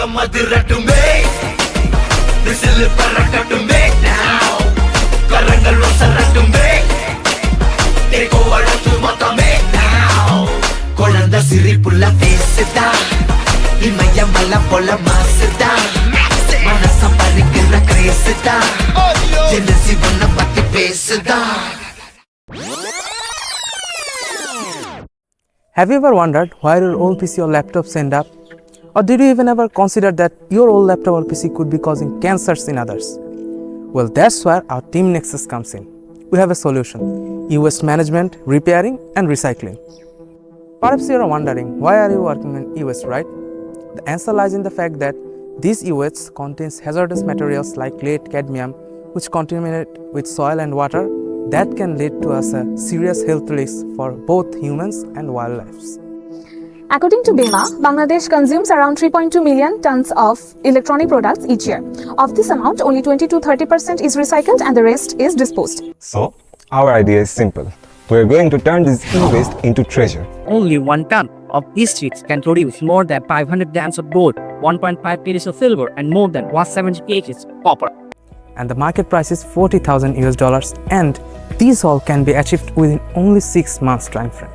அரங்கம் அதிரட்டுமே whistle பறக்கட்டுமே now கரங்கள் ஒசரட்டுமே தேகோ அழுத்து மொத்தமே now குழந்தை சிரிப்புள்ள பேசுதா இமயம் மல்ல போல மாசுதா மனசம் பறிக்கிற கிரேசுதா என்ன சிவனை பத்தி பேசுதா. Have you ever wondered why your old PC or laptops end up? Or did you even ever consider that your old laptop or PC could be causing cancers in others? Well, that's where our team NEXUS comes in. We have a solution: e-waste management, repairing and recycling. Perhaps you are wondering, why are you working on e-waste, right? The answer lies in the fact that these e-waste contains hazardous materials like lead, cadmium, which contaminate with soil and water that can lead to a serious health risks for both humans and wildlife. According to BEMA, Bangladesh consumes around 3.2 million tons of electronic products each year. Of this amount, only 20 to 30% is recycled and the rest is disposed. So, our idea is simple. We are going to turn this e-waste into treasure. Only 1 ton of these chips can produce more than 500 grams of gold, 1.5 kgs of silver, and more than 170 kgs of copper. And the market price is $40,000, and these all can be achieved within only 6 months time frame.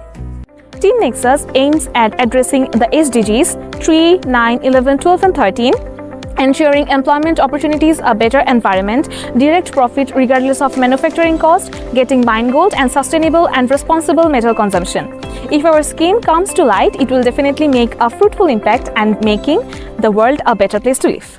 Team NEXUS aims at addressing the SDGs 3, 9, 11, 12 and 13, ensuring employment opportunities, a better environment, direct profit regardless of manufacturing cost, getting mine gold, and sustainable and responsible metal consumption. If our scheme comes to light, it will definitely make a fruitful impact and making the world a better place to live.